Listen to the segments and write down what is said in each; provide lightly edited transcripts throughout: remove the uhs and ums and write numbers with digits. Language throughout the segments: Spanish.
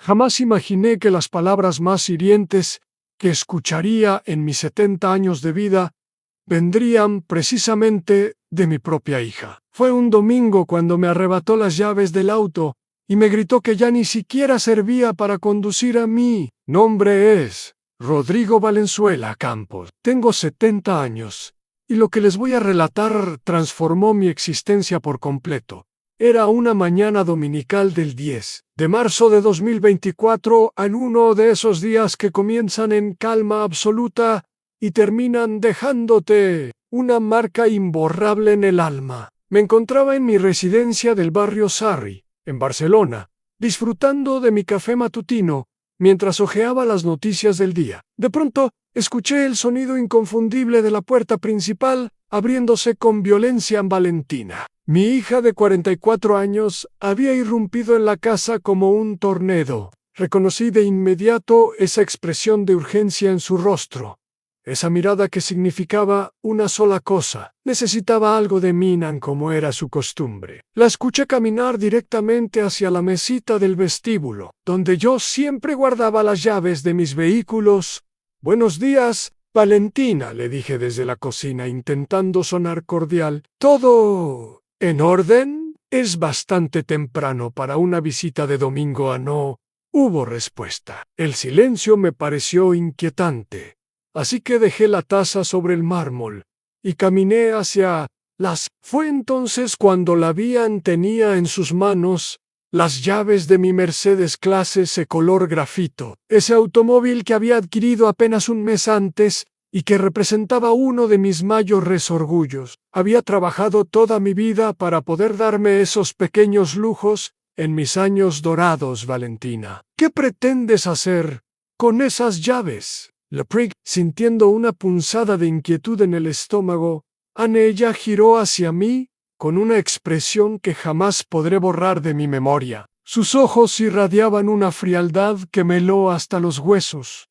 Jamás imaginé que las palabras más hirientes que escucharía en mis 70 años de vida vendrían precisamente de mi propia hija. Fue un domingo cuando me arrebató las llaves del auto y me gritó que ya ni siquiera servía para conducir a mí. Nombre es Rodrigo Valenzuela Campos. Tengo 70 años y lo que les voy a relatar transformó mi existencia por completo. Era una mañana dominical del 10 de marzo de 2024, en uno de esos días que comienzan en calma absoluta y terminan dejándote una marca imborrable en el alma. Me encontraba en mi residencia del barrio Sarri, en Barcelona, disfrutando de mi café matutino, mientras hojeaba las noticias del día. De pronto, escuché el sonido inconfundible de la puerta principal abriéndose con violencia en Valentina. Mi hija de 44 años había irrumpido en la casa como un tornado. Reconocí de inmediato esa expresión de urgencia en su rostro. Esa mirada que significaba una sola cosa. Necesitaba algo de Minan como era su costumbre. La escuché caminar directamente hacia la mesita del vestíbulo, donde yo siempre guardaba las llaves de mis vehículos. «Buenos días, Valentina», le dije desde la cocina intentando sonar cordial. «¿Todo en orden? Es bastante temprano para una visita de domingo, no». Hubo respuesta. El silencio me pareció inquietante. Así que dejé la taza sobre el mármol y caminé hacia las... Fue entonces cuando la vi. Tenía en sus manos las llaves de mi Mercedes clase C color grafito, ese automóvil que había adquirido apenas un mes antes y que representaba uno de mis mayores orgullos. Había trabajado toda mi vida para poder darme esos pequeños lujos en mis años dorados, Valentina. ¿Qué pretendes hacer con esas llaves? Leprig, sintiendo una punzada de inquietud en el estómago, ella giró hacia mí con una expresión que jamás podré borrar de mi memoria. Sus ojos irradiaban una frialdad que me heló hasta los huesos,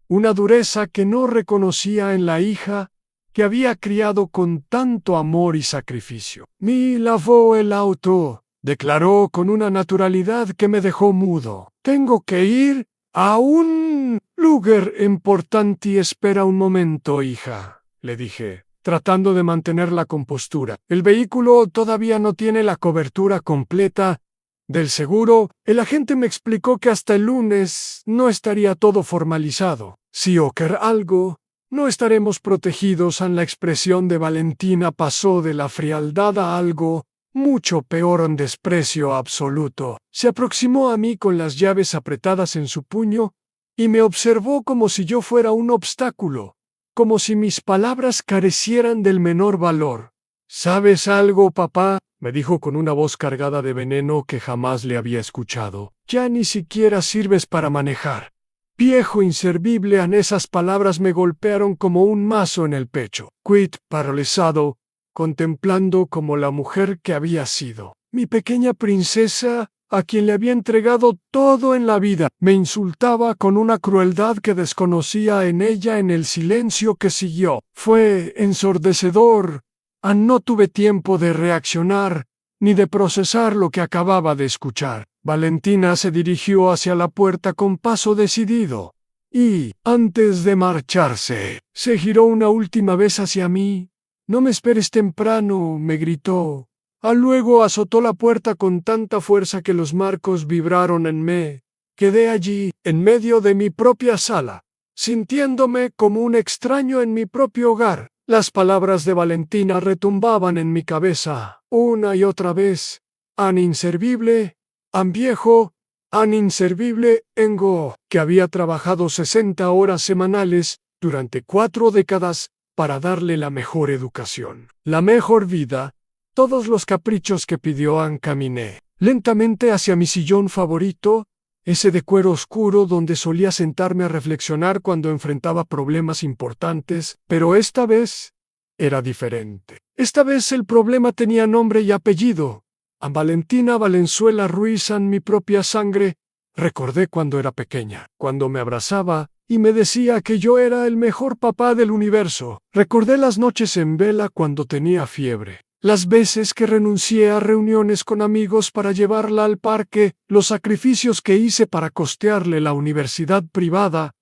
una dureza que no reconocía en la hija que había criado con tanto amor y sacrificio. «Mi lavó el auto», declaró con una naturalidad que me dejó mudo. «Tengo que ir a un lugar importante. Espera un momento, hija», le dije, tratando de mantener la compostura. «El vehículo todavía no tiene la cobertura completa del seguro. El agente me explicó que hasta el lunes no estaría todo formalizado. Si ocurre algo, no estaremos protegidos». La expresión de Valentina pasó de la frialdad a algo mucho peor, un desprecio absoluto. Se aproximó a mí con las llaves apretadas en su puño y me observó como si yo fuera un obstáculo, como si mis palabras carecieran del menor valor. «¿Sabes algo, papá?», me dijo con una voz cargada de veneno que jamás le había escuchado. «Ya ni siquiera sirves para manejar. Viejo inservible». Esas palabras me golpearon como un mazo en el pecho. Quid, paralizado, contemplando como la mujer que había sido, mi pequeña princesa, a quien le había entregado todo en la vida, me insultaba con una crueldad que desconocía en ella. En el silencio que siguió fue ensordecedor. No tuve tiempo de reaccionar ni de procesar lo que acababa de escuchar. Valentina se dirigió hacia la puerta con paso decidido y, antes de marcharse, se giró una última vez hacia mí. «No me esperes temprano», me gritó. Luego azotó la puerta con tanta fuerza que los marcos vibraron en mí. Quedé allí, en medio de mi propia sala, sintiéndome como un extraño en mi propio hogar. Las palabras de Valentina retumbaban en mi cabeza, una y otra vez. «An inservible, an viejo, an inservible Engo», que había trabajado 60 horas semanales durante 4 décadas para darle la mejor educación, la mejor vida, todos los caprichos que pidió. Caminé lentamente hacia mi sillón favorito, ese de cuero oscuro donde solía sentarme a reflexionar cuando enfrentaba problemas importantes, pero esta vez era diferente. Esta vez el problema tenía nombre y apellido. Valentina Valenzuela Ruiz, mi propia sangre. Recordé cuando era pequeña, cuando me abrazaba y me decía que yo era el mejor papá del universo. Recordé las noches en vela cuando tenía fiebre, Las veces que renuncié a reuniones con amigos para llevarla al parque, los sacrificios que hice para costearle la universidad privada,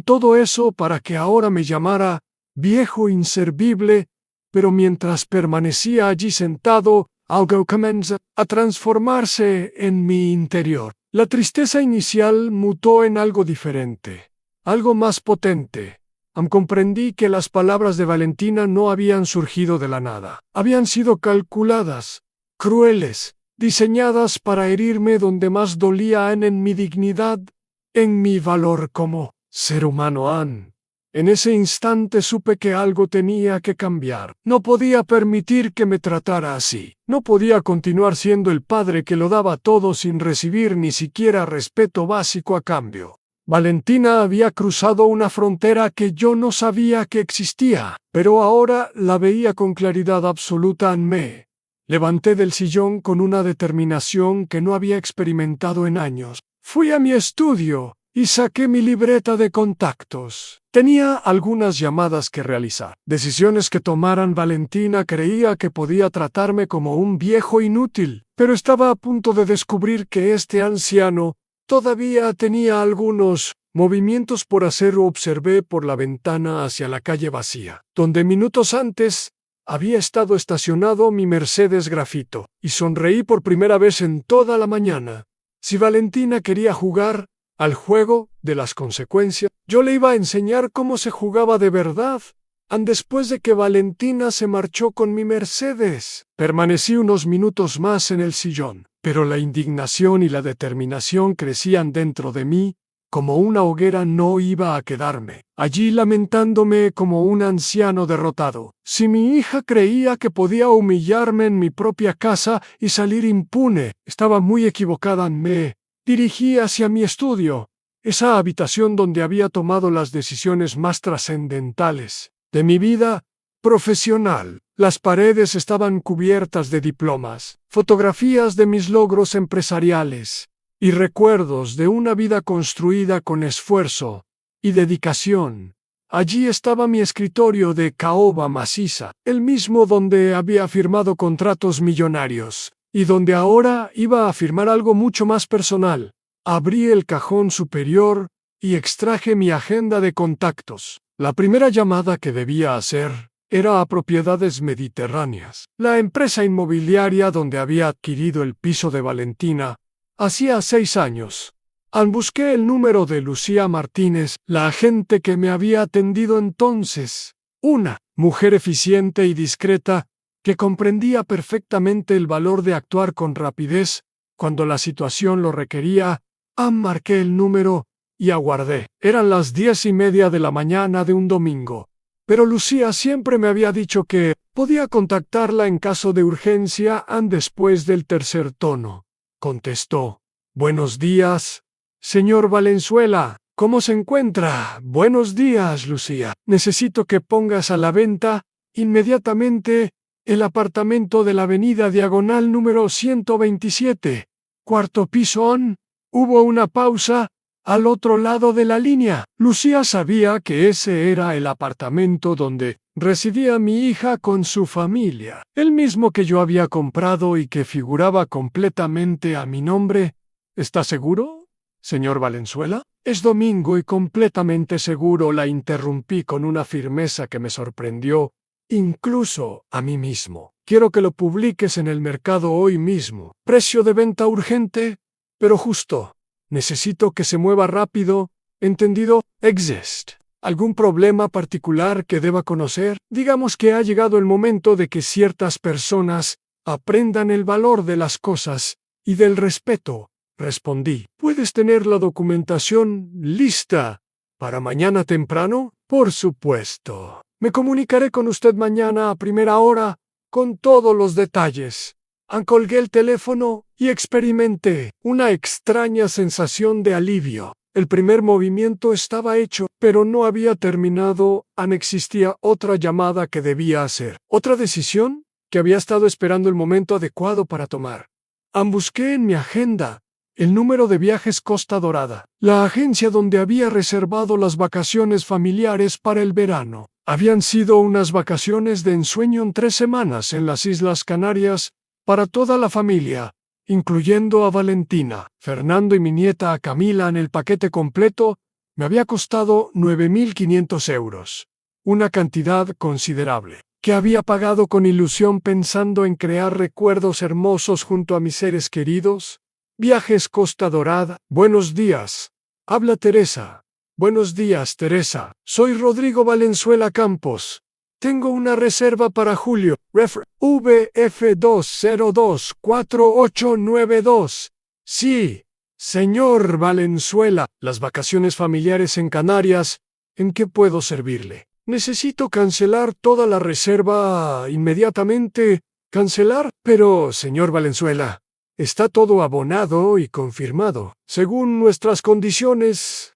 todo eso para que ahora me llamara viejo inservible, pero mientras permanecía allí sentado, algo comenzó a transformarse en mi interior. La tristeza inicial mutó en algo diferente, algo más potente. Comprendí que las palabras de Valentina no habían surgido de la nada. Habían sido calculadas, crueles, diseñadas para herirme donde más dolía en mi dignidad, en mi valor como ser humano. En ese instante supe que algo tenía que cambiar. No podía permitir que me tratara así. No podía continuar siendo el padre que lo daba todo sin recibir ni siquiera respeto básico a cambio. Valentina había cruzado una frontera que yo no sabía que existía, pero ahora la veía con claridad absoluta. Me levanté del sillón con una determinación que no había experimentado en años. Fui a mi estudio y saqué mi libreta de contactos. Tenía algunas llamadas que realizar, decisiones que tomaran. Valentina creía que podía tratarme como un viejo inútil, pero estaba a punto de descubrir que este anciano todavía tenía algunos movimientos por hacer. Observé por la ventana hacia la calle vacía, donde minutos antes había estado estacionado mi Mercedes Grafito, y sonreí por primera vez en toda la mañana. Si Valentina quería jugar al juego de las consecuencias, yo le iba a enseñar cómo se jugaba de verdad. Después de que Valentina se marchó con mi Mercedes, permanecí unos minutos más en el sillón, pero la indignación y la determinación crecían dentro de mí. Como una hoguera no iba a quedarme allí lamentándome como un anciano derrotado. Si mi hija creía que podía humillarme en mi propia casa y salir impune, estaba muy equivocada. Me dirigí hacia mi estudio, esa habitación donde había tomado las decisiones más trascendentales de mi vida profesional. Las paredes estaban cubiertas de diplomas, fotografías de mis logros empresariales y recuerdos de una vida construida con esfuerzo y dedicación. Allí estaba mi escritorio de caoba maciza, el mismo donde había firmado contratos millonarios, y donde ahora iba a firmar algo mucho más personal. Abrí el cajón superior y extraje mi agenda de contactos. La primera llamada que debía hacer era a Propiedades Mediterráneas, la empresa inmobiliaria donde había adquirido el piso de Valentina hacía 6 años. Busqué el número de Lucía Martínez, la agente que me había atendido entonces, una mujer eficiente y discreta que comprendía perfectamente el valor de actuar con rapidez cuando la situación lo requería. Marqué el número y aguardé. Eran las 10:30 de la mañana de un domingo, pero Lucía siempre me había dicho que podía contactarla en caso de urgencia. Después del tercer tono, contestó: «Buenos días, señor Valenzuela. ¿Cómo se encuentra?» «Buenos días, Lucía. Necesito que pongas a la venta inmediatamente el apartamento de la avenida Diagonal número 127, cuarto piso». Hubo una pausa al otro lado de la línea. Lucía sabía que ese era el apartamento donde residía mi hija con su familia, el mismo que yo había comprado y que figuraba completamente a mi nombre. «¿Está seguro, señor Valenzuela?» «Es domingo y completamente seguro», la interrumpí con una firmeza que me sorprendió, incluso a mí mismo. «Quiero que lo publiques en el mercado hoy mismo. Precio de venta urgente, pero justo. Necesito que se mueva rápido, ¿entendido? ¿Existe algún problema particular que deba conocer?» «Digamos que ha llegado el momento de que ciertas personas aprendan el valor de las cosas y del respeto», respondí. «¿Puedes tener la documentación lista para mañana temprano?» «Por supuesto. Me comunicaré con usted mañana a primera hora con todos los detalles». Colgué el teléfono y experimenté una extraña sensación de alivio. El primer movimiento estaba hecho, pero no había terminado. Existía otra llamada que debía hacer, otra decisión que había estado esperando el momento adecuado para tomar. Busqué en mi agenda el número de viajes Costa Dorada, la agencia donde había reservado las vacaciones familiares para el verano. Habían sido unas vacaciones de ensueño en 3 semanas en las Islas Canarias para toda la familia, incluyendo a Valentina. Fernando y mi nieta Camila en el paquete completo me había costado 9.500 euros, una cantidad considerable, que había pagado con ilusión pensando en crear recuerdos hermosos junto a mis seres queridos. Viajes Costa Dorada. Buenos días. Habla Teresa. Buenos días, Teresa. Soy Rodrigo Valenzuela Campos. Tengo una reserva para julio. VF2024892. Sí, señor Valenzuela. Las vacaciones familiares en Canarias. ¿En qué puedo servirle? Necesito cancelar toda la reserva inmediatamente. ¿Cancelar? Pero, señor Valenzuela, está todo abonado y confirmado. Según nuestras condiciones,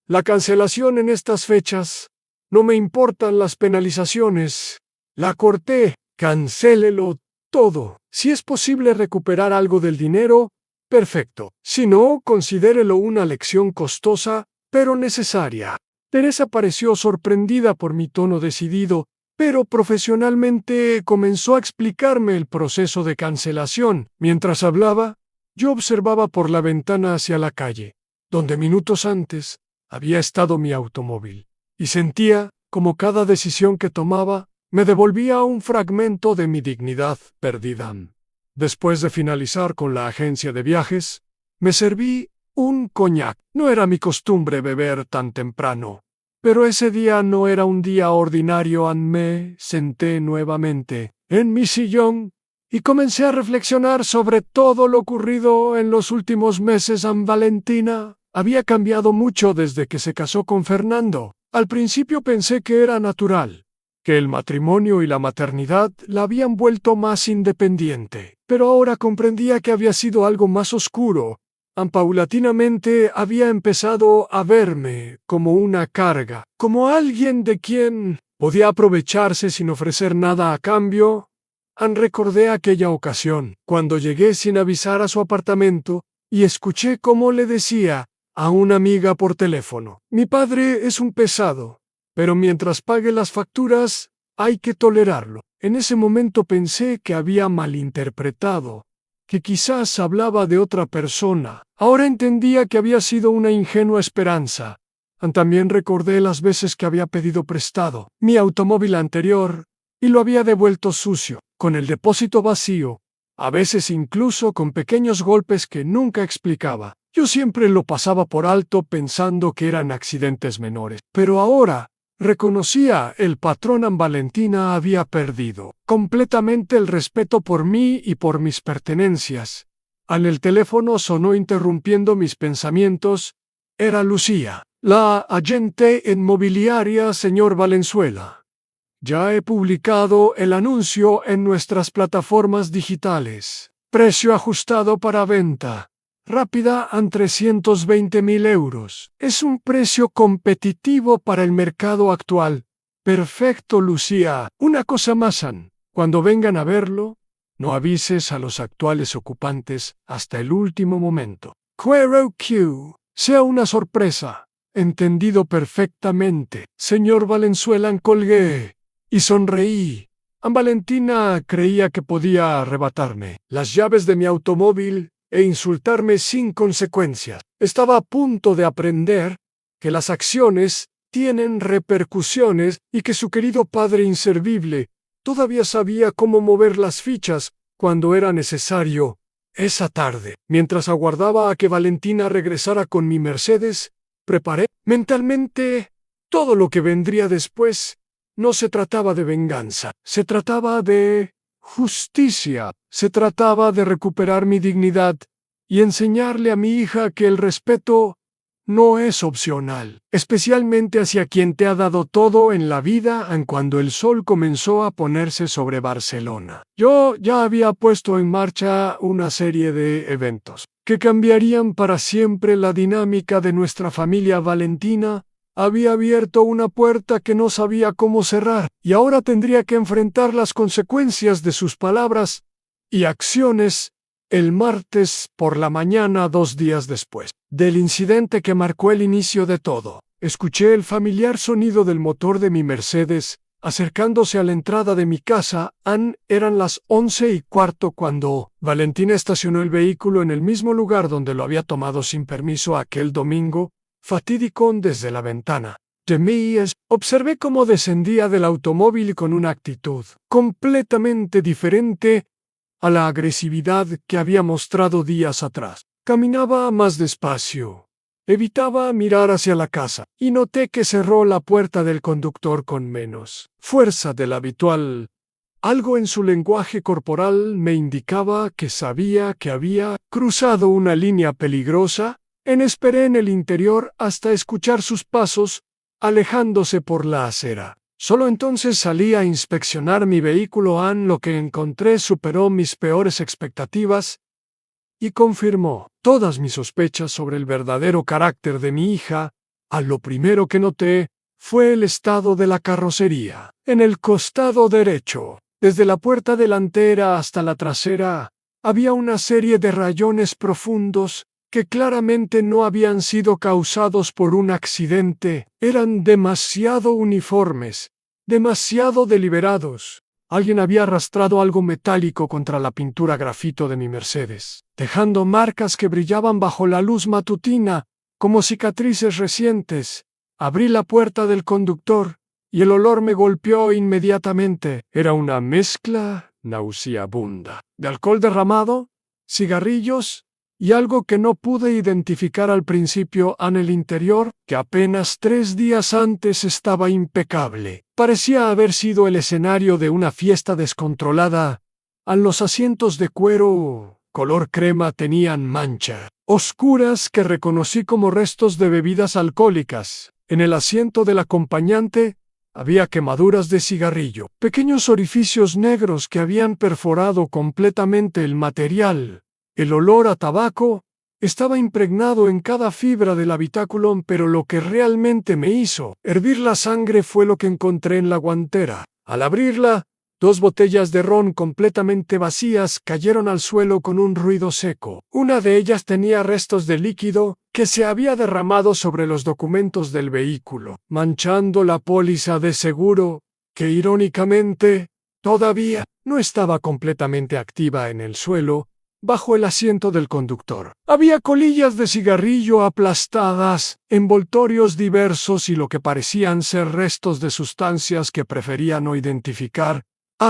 la cancelación en estas fechas. No me importan las penalizaciones. La corté. Cancélelo todo. Si es posible recuperar algo del dinero, perfecto. Si no, considérelo una lección costosa, pero necesaria. Teresa pareció sorprendida por mi tono decidido, pero profesionalmente comenzó a explicarme el proceso de cancelación. Mientras hablaba, yo observaba por la ventana hacia la calle, donde minutos antes había estado mi automóvil, y sentía como cada decisión que tomaba me devolvía un fragmento de mi dignidad perdida. Después de finalizar con la agencia de viajes, me serví un coñac. No era mi costumbre beber tan temprano, pero ese día no era un día ordinario. Me senté nuevamente en mi sillón y comencé a reflexionar sobre todo lo ocurrido en los últimos meses. Valentina había cambiado mucho desde que se casó con Fernando. Al principio pensé que era natural, que el matrimonio y la maternidad la habían vuelto más independiente, pero ahora comprendía que había sido algo más oscuro. Paulatinamente había empezado a verme como una carga, como alguien de quien podía aprovecharse sin ofrecer nada a cambio. Recordé aquella ocasión, cuando llegué sin avisar a su apartamento y escuché cómo le decía a una amiga por teléfono: mi padre es un pesado, pero mientras pague las facturas, hay que tolerarlo. En ese momento pensé que había malinterpretado, que quizás hablaba de otra persona. Ahora entendía que había sido una ingenua esperanza. También recordé las veces que había pedido prestado mi automóvil anterior y lo había devuelto sucio, con el depósito vacío, a veces incluso con pequeños golpes que nunca explicaba. Yo siempre lo pasaba por alto pensando que eran accidentes menores, pero ahora reconocía el patrón. Valentina había perdido completamente el respeto por mí y por mis pertenencias. El teléfono sonó interrumpiendo mis pensamientos. Era Lucía, la agente inmobiliaria. Señor Valenzuela, ya he publicado el anuncio en nuestras plataformas digitales. Precio ajustado para venta rápida a 320.000 euros. Es un precio competitivo para el mercado actual. Perfecto, Lucía. Una cosa más, cuando vengan a verlo, no avises a los actuales ocupantes hasta el último momento. Quiero que sea una sorpresa. Entendido perfectamente. Señor Valenzuela, colgué y sonreí. Valentina creía que podía arrebatarme las llaves de mi automóvil e insultarme sin consecuencias. Estaba a punto de aprender que las acciones tienen repercusiones y que su querido padre inservible todavía sabía cómo mover las fichas cuando era necesario. Esa tarde, mientras aguardaba a que Valentina regresara con mi Mercedes, preparé mentalmente todo lo que vendría después. No se trataba de venganza, se trataba de justicia. Se trataba de recuperar mi dignidad y enseñarle a mi hija que el respeto no es opcional, especialmente hacia quien te ha dado todo en la vida. Cuando el sol comenzó a ponerse sobre Barcelona, yo ya había puesto en marcha una serie de eventos que cambiarían para siempre la dinámica de nuestra familia. Valentina había abierto una puerta que no sabía cómo cerrar, y ahora tendría que enfrentar las consecuencias de sus palabras y acciones el martes por la mañana, 2 días después del incidente que marcó el inicio de todo. Escuché el familiar sonido del motor de mi Mercedes acercándose a la entrada de mi casa. Eran las 11:15 cuando Valentina estacionó el vehículo en el mismo lugar donde lo había tomado sin permiso aquel domingo fatídico. Desde la ventana de observé cómo descendía del automóvil con una actitud completamente diferente a la agresividad que había mostrado días atrás. Caminaba más despacio, evitaba mirar hacia la casa, y noté que cerró la puerta del conductor con menos fuerza de la habitual. Algo en su lenguaje corporal me indicaba que sabía que había cruzado una línea peligrosa. Esperé en el interior hasta escuchar sus pasos alejándose por la acera. Solo entonces salí a inspeccionar mi vehículo. Lo que encontré superó mis peores expectativas y confirmó todas mis sospechas sobre el verdadero carácter de mi hija. Lo primero que noté fue el estado de la carrocería. En el costado derecho, desde la puerta delantera hasta la trasera, había una serie de rayones profundos que claramente no habían sido causados por un accidente. Eran demasiado uniformes, demasiado deliberados. Alguien había arrastrado algo metálico contra la pintura grafito de mi Mercedes, dejando marcas que brillaban bajo la luz matutina como cicatrices recientes. Abrí la puerta del conductor y el olor me golpeó inmediatamente. Era una mezcla nauseabunda de alcohol derramado, cigarrillos y algo que no pude identificar al principio. En el interior, que apenas 3 días antes estaba impecable, parecía haber sido el escenario de una fiesta descontrolada. Los asientos de cuero color crema tenían manchas oscuras que reconocí como restos de bebidas alcohólicas. En el asiento del acompañante había quemaduras de cigarrillo, pequeños orificios negros que habían perforado completamente el material. El olor a tabaco estaba impregnado en cada fibra del habitáculo, pero lo que realmente me hizo hervir la sangre fue lo que encontré en la guantera. Al abrirla, 2 botellas de ron completamente vacías cayeron al suelo con un ruido seco. Una de ellas tenía restos de líquido que se había derramado sobre los documentos del vehículo, manchando la póliza de seguro, que irónicamente todavía no estaba completamente activa. En el suelo, bajo el asiento del conductor, había colillas de cigarrillo aplastadas, envoltorios diversos y lo que parecían ser restos de sustancias que prefería no identificar.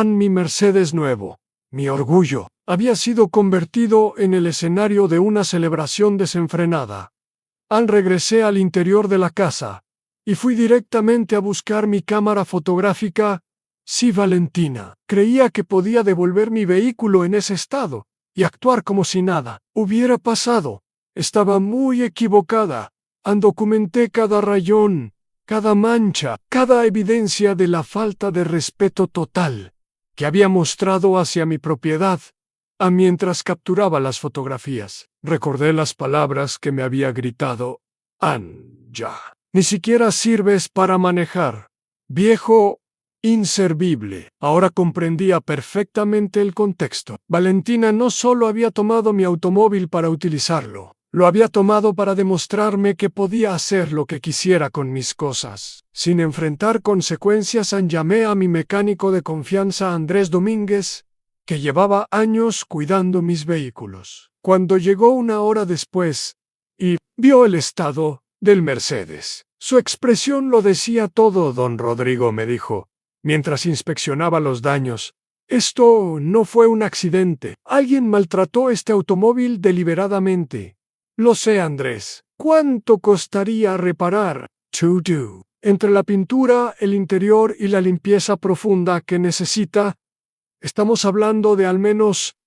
Mi Mercedes nuevo, mi orgullo, había sido convertido en el escenario de una celebración desenfrenada. Regresé al interior de la casa y fui directamente a buscar mi cámara fotográfica. Sí, Valentina, creía que podía devolver mi vehículo en ese estado y actuar como si nada hubiera pasado. Estaba muy equivocada. Documenté cada rayón, cada mancha, cada evidencia de la falta de respeto total que había mostrado hacia mi propiedad. Mientras capturaba las fotografías, recordé las palabras que me había gritado ya. Ni siquiera sirves para manejar, viejo inservible. Ahora comprendía perfectamente el contexto. Valentina no solo había tomado mi automóvil para utilizarlo, lo había tomado para demostrarme que podía hacer lo que quisiera con mis cosas, sin enfrentar consecuencias. Llamé a mi mecánico de confianza, Andrés Domínguez, que llevaba años cuidando mis vehículos. Cuando llegó 1 hora después y vio el estado del Mercedes, su expresión lo decía todo. Don Rodrigo, me dijo, mientras inspeccionaba los daños, esto no fue un accidente. Alguien maltrató este automóvil deliberadamente. Lo sé, Andrés. ¿Cuánto costaría reparar? Entre la pintura, el interior y la limpieza profunda que necesita, estamos hablando de al menos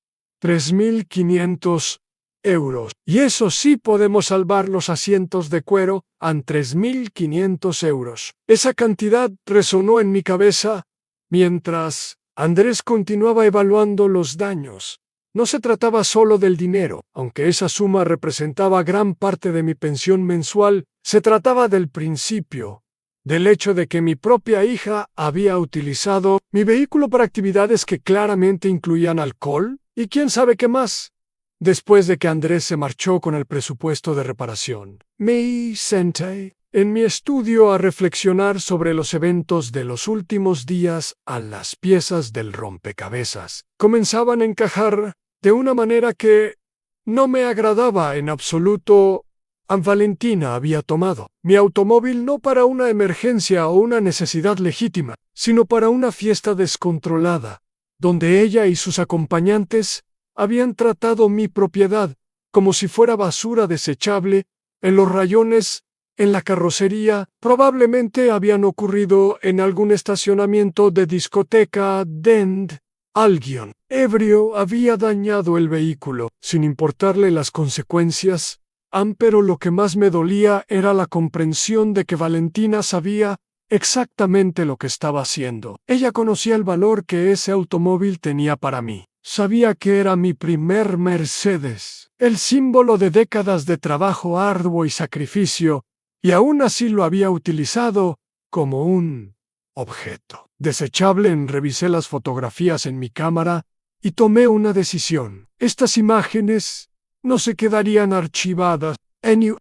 3.500 euros. Y eso sí, podemos salvar los asientos de cuero a 3.500 euros. Esa cantidad resonó en mi cabeza mientras Andrés continuaba evaluando los daños. No se trataba solo del dinero, aunque esa suma representaba gran parte de mi pensión mensual. Se trataba del principio, del hecho de que mi propia hija había utilizado mi vehículo para actividades que claramente incluían alcohol y quién sabe qué más. Después de que Andrés se marchó con el presupuesto de reparación, me senté en mi estudio a reflexionar sobre los eventos de los últimos días. A las piezas del rompecabezas comenzaban a encajar de una manera que no me agradaba en absoluto. Valentina había tomado mi automóvil no para una emergencia o una necesidad legítima, sino para una fiesta descontrolada, donde ella y sus acompañantes habían tratado mi propiedad como si fuera basura desechable. En los rayones, en la carrocería, probablemente habían ocurrido en algún estacionamiento de discoteca Dend. Alguien ebrio había dañado el vehículo, sin importarle las consecuencias. Pero lo que más me dolía era la comprensión de que Valentina sabía exactamente lo que estaba haciendo. Ella conocía el valor que ese automóvil tenía para mí. Sabía que era mi primer Mercedes, el símbolo de décadas de trabajo arduo y sacrificio, y aún así lo había utilizado como un objeto desechable. Revisé las fotografías en mi cámara y tomé una decisión. Estas imágenes no se quedarían archivadas,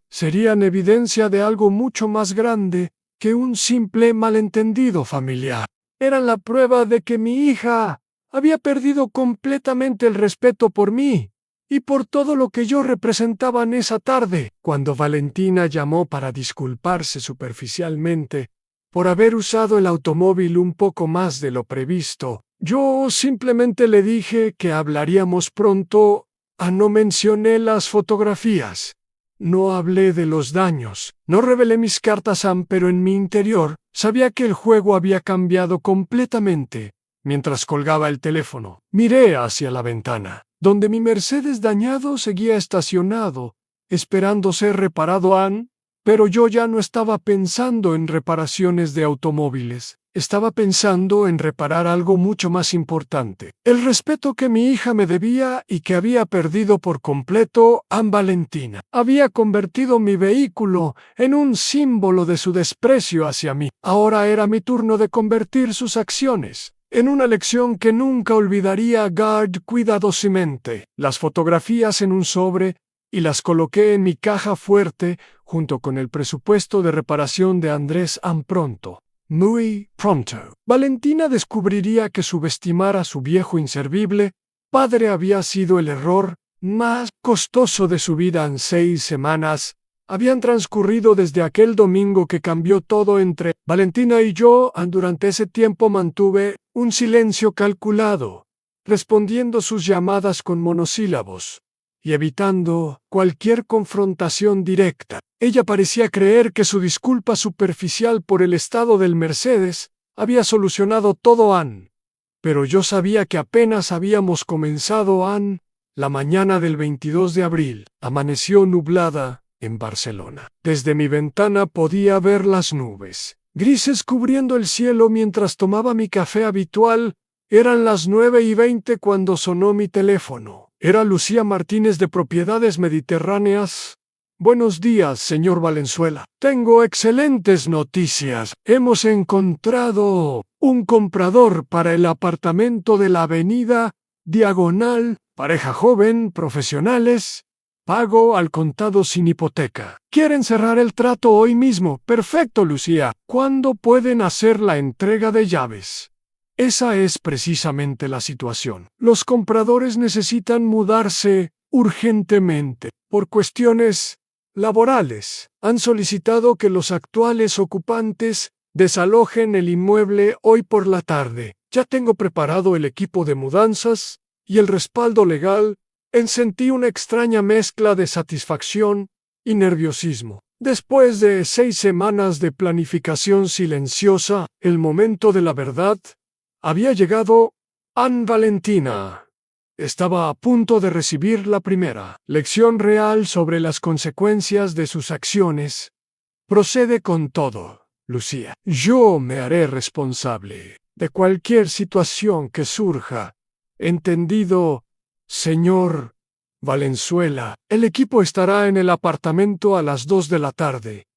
serían evidencia de algo mucho más grande que un simple malentendido familiar. Eran la prueba de que mi hija había perdido completamente el respeto por mí y por todo lo que yo representaba en esa tarde. Cuando Valentina llamó para disculparse superficialmente por haber usado el automóvil un poco más de lo previsto, yo simplemente le dije que hablaríamos pronto. No mencioné las fotografías. No hablé de los daños. No revelé mis cartas, pero en mi interior sabía que el juego había cambiado completamente. Mientras colgaba el teléfono, miré hacia la ventana, donde mi Mercedes dañado seguía estacionado, esperando ser reparado. Pero yo ya no estaba pensando en reparaciones de automóviles. Estaba pensando en reparar algo mucho más importante. El respeto que mi hija me debía y que había perdido por completo. Valentina había convertido mi vehículo en un símbolo de su desprecio hacia mí. Ahora era mi turno de convertir sus acciones en una lección que nunca olvidaría. Guardé cuidadosamente las fotografías en un sobre y las coloqué en mi caja fuerte junto con el presupuesto de reparación de Andrés. Muy pronto, Valentina descubriría que subestimar a su viejo inservible padre había sido el error más costoso de su vida. 6 semanas habían transcurrido desde aquel domingo que cambió todo entre Valentina y yo. Durante ese tiempo mantuve un silencio calculado, respondiendo sus llamadas con monosílabos y evitando cualquier confrontación directa. Ella parecía creer que su disculpa superficial por el estado del Mercedes había solucionado todo. Pero yo sabía que apenas habíamos comenzado. La mañana del 22 de abril amaneció nublada en Barcelona. Desde mi ventana podía ver las nubes grises cubriendo el cielo mientras tomaba mi café habitual. Eran las 9:20 cuando sonó mi teléfono. Era Lucía Martínez de Propiedades Mediterráneas. Buenos días, señor Valenzuela. Tengo excelentes noticias. Hemos encontrado un comprador para el apartamento de la avenida Diagonal, pareja joven, profesionales, pago al contado sin hipoteca. ¿Quieren cerrar el trato hoy mismo? Perfecto, Lucía. ¿Cuándo pueden hacer la entrega de llaves? Esa es precisamente la situación. Los compradores necesitan mudarse urgentemente. Por cuestiones laborales, han solicitado que los actuales ocupantes desalojen el inmueble hoy por la tarde. Ya tengo preparado el equipo de mudanzas y el respaldo legal. Sentí una extraña mezcla de satisfacción y nerviosismo. Después de 6 semanas de planificación silenciosa, el momento de la verdad había llegado. Valentina estaba a punto de recibir la primera lección real sobre las consecuencias de sus acciones. Procede con todo, Lucía. Yo me haré responsable de cualquier situación que surja. ¿Entendido, señor Valenzuela? El equipo estará en el apartamento a las 2 de la tarde.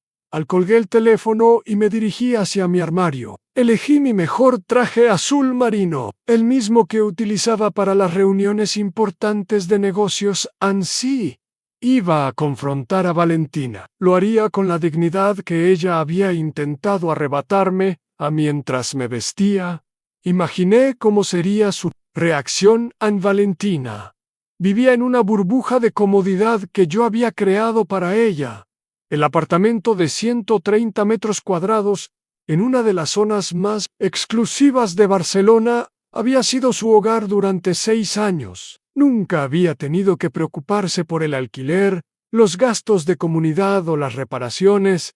Colgué el teléfono y me dirigí hacia mi armario. Elegí mi mejor traje azul marino, el mismo que utilizaba para las reuniones importantes de negocios. Ansí iba a confrontar a Valentina. Lo haría con la dignidad que ella había intentado arrebatarme mientras me vestía. Imaginé cómo sería su reacción ante Valentina. Vivía en una burbuja de comodidad que yo había creado para ella. El apartamento de 130 metros cuadrados, en una de las zonas más exclusivas de Barcelona, había sido su hogar durante 6 años. Nunca había tenido que preocuparse por el alquiler, los gastos de comunidad o las reparaciones.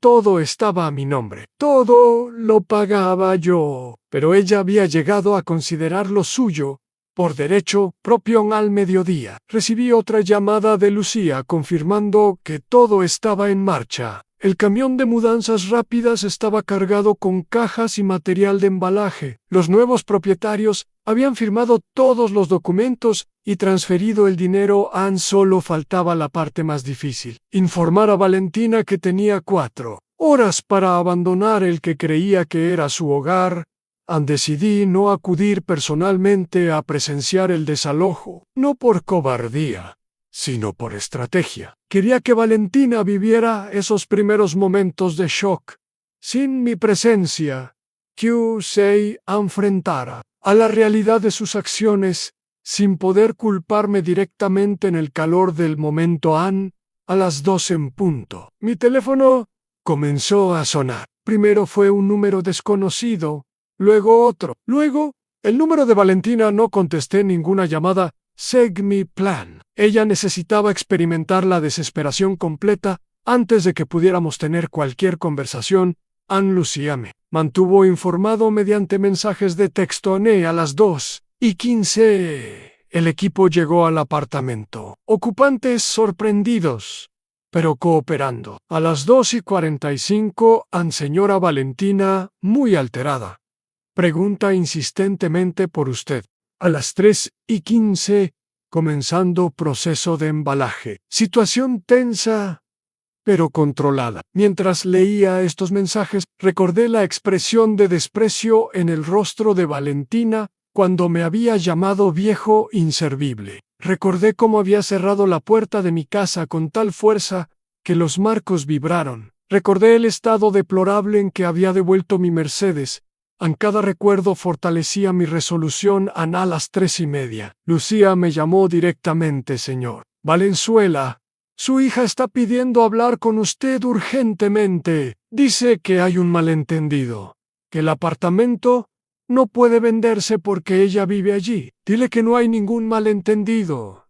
Todo estaba a mi nombre. Todo lo pagaba yo. Pero ella había llegado a considerarlo suyo por derecho propio. Al mediodía recibí otra llamada de Lucía confirmando que todo estaba en marcha. El camión de mudanzas rápidas estaba cargado con cajas y material de embalaje. Los nuevos propietarios habían firmado todos los documentos y transferido el dinero. Solo faltaba la parte más difícil: informar a Valentina que tenía 4 horas para abandonar el que creía que era su hogar. Decidí no acudir personalmente a presenciar el desalojo, no por cobardía, sino por estrategia. Quería que Valentina viviera esos primeros momentos de shock sin mi presencia, que se enfrentara a la realidad de sus acciones sin poder culparme directamente en el calor del momento. A las 2 en punto, mi teléfono comenzó a sonar. Primero fue un número desconocido, luego otro. Luego, el número de Valentina. No contesté ninguna llamada. Seguí mi plan. Ella necesitaba experimentar la desesperación completa antes de que pudiéramos tener cualquier conversación. Lucía me mantuvo informado mediante mensajes de texto. A las 2:15, el equipo llegó al apartamento. Ocupantes sorprendidos, pero cooperando. A las 2:45, señora Valentina, muy alterada, pregunta insistentemente por usted. A las 3:15, comenzando proceso de embalaje. Situación tensa, pero controlada. Mientras leía estos mensajes, recordé la expresión de desprecio en el rostro de Valentina cuando me había llamado viejo inservible. Recordé cómo había cerrado la puerta de mi casa con tal fuerza que los marcos vibraron. Recordé el estado deplorable en que había devuelto mi Mercedes. Cada recuerdo fortalecía mi resolución. A las 3:30, Lucía me llamó directamente. Señor Valenzuela, su hija está pidiendo hablar con usted urgentemente. Dice que hay un malentendido, que el apartamento no puede venderse porque ella vive allí. Dile que no hay ningún malentendido.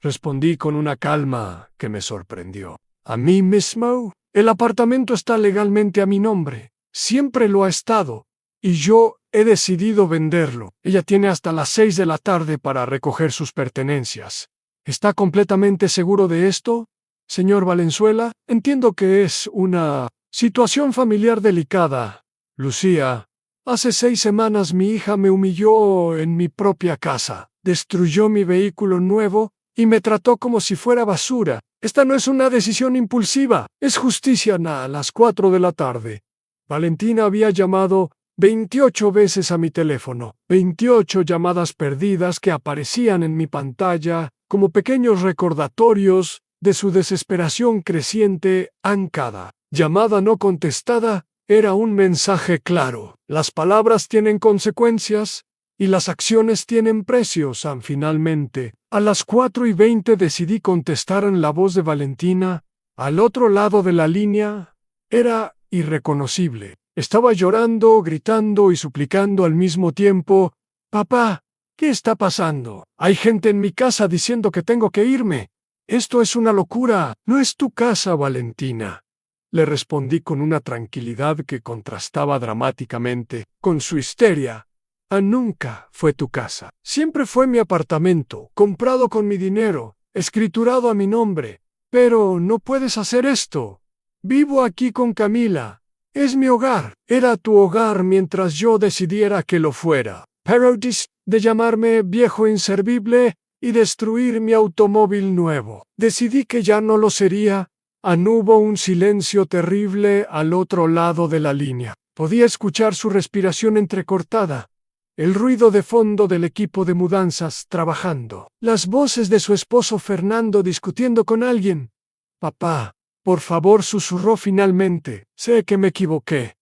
Respondí con una calma que me sorprendió. ¿A mí mismo? El apartamento está legalmente a mi nombre. Siempre lo ha estado. Y yo he decidido venderlo. Ella tiene hasta las 6 de la tarde para recoger sus pertenencias. ¿Está completamente seguro de esto, señor Valenzuela? Entiendo que es una situación familiar delicada. Lucía, hace 6 semanas mi hija me humilló en mi propia casa. Destruyó mi vehículo nuevo y me trató como si fuera basura. Esta no es una decisión impulsiva, es justicia. A las 4 de la tarde, Valentina había llamado 28 veces a mi teléfono, 28 llamadas perdidas que aparecían en mi pantalla como pequeños recordatorios de su desesperación creciente. Cada llamada no contestada era un mensaje claro. Las palabras tienen consecuencias y las acciones tienen precios. Finalmente, a las 4:20 decidí contestar en la voz de Valentina. Al otro lado de la línea era irreconocible. Estaba llorando, gritando y suplicando al mismo tiempo. Papá, ¿qué está pasando? Hay gente en mi casa diciendo que tengo que irme. Esto es una locura. No es tu casa, Valentina. Le respondí con una tranquilidad que contrastaba dramáticamente con su histeria. Nunca fue tu casa. Siempre fue mi apartamento, comprado con mi dinero, escriturado a mi nombre. Pero no puedes hacer esto. Vivo aquí con Camila. Es mi hogar. Era tu hogar mientras yo decidiera que lo fuera. Pero de llamarme viejo inservible y destruir mi automóvil nuevo. Decidí que ya no lo sería. Hubo un silencio terrible al otro lado de la línea. Podía escuchar su respiración entrecortada, el ruido de fondo del equipo de mudanzas trabajando, las voces de su esposo Fernando discutiendo con alguien. «Papá, por favor», susurró finalmente. «Sé que me equivoqué,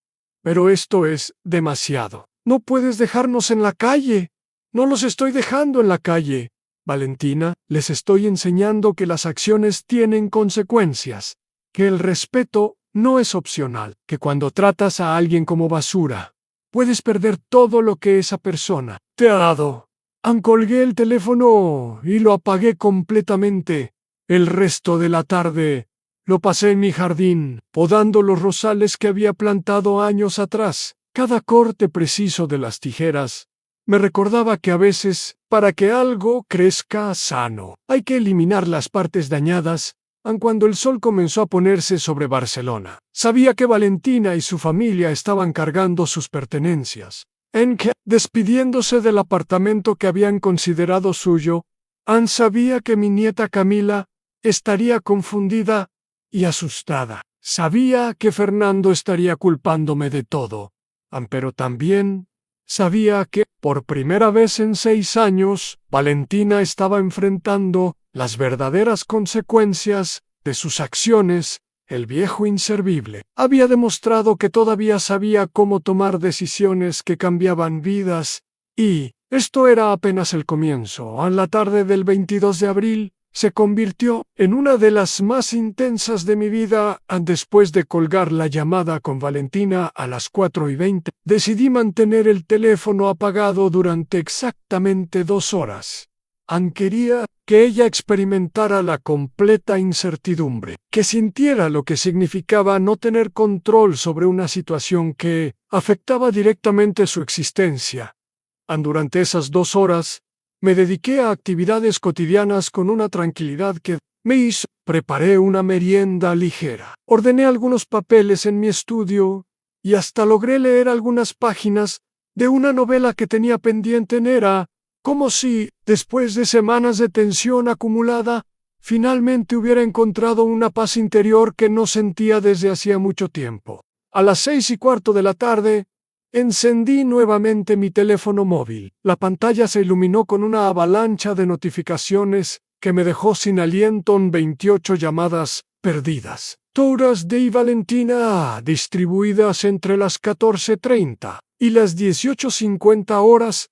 pero esto es demasiado. No puedes dejarnos en la calle». «No los estoy dejando en la calle, Valentina. Les estoy enseñando que las acciones tienen consecuencias, que el respeto no es opcional, que cuando tratas a alguien como basura, puedes perder todo lo que esa persona te ha dado». Colgué el teléfono y lo apagué completamente. El resto de la tarde lo pasé en mi jardín, podando los rosales que había plantado años atrás. Cada corte preciso de las tijeras me recordaba que a veces, para que algo crezca sano, hay que eliminar las partes dañadas. Aun cuando el sol comenzó a ponerse sobre Barcelona, sabía que Valentina y su familia estaban cargando sus pertenencias, despidiéndose del apartamento que habían considerado suyo. Sabía que mi nieta Camila estaría confundida y asustada. Sabía que Fernando estaría culpándome de todo, pero también sabía que, por primera vez en 6 años, Valentina estaba enfrentando las verdaderas consecuencias de sus acciones. El viejo inservible había demostrado que todavía sabía cómo tomar decisiones que cambiaban vidas, y esto era apenas el comienzo. En la tarde del 22 de abril, se convirtió en una de las más intensas de mi vida. Después de colgar la llamada con Valentina a las 4:20, decidí mantener el teléfono apagado durante exactamente 2 horas. Quería que ella experimentara la completa incertidumbre, que sintiera lo que significaba no tener control sobre una situación que afectaba directamente su existencia. Durante esas 2 horas, me dediqué a actividades cotidianas con una tranquilidad que me hizo. Preparé una merienda ligera, ordené algunos papeles en mi estudio y hasta logré leer algunas páginas de una novela que tenía pendiente. Era como si, después de semanas de tensión acumulada, finalmente hubiera encontrado una paz interior que no sentía desde hacía mucho tiempo. A las 6:15 de la tarde, encendí nuevamente mi teléfono móvil. La pantalla se iluminó con una avalancha de notificaciones que me dejó sin aliento. 28 llamadas perdidas. Todas de Valentina, distribuidas entre las 14:30 y las 18:50 horas.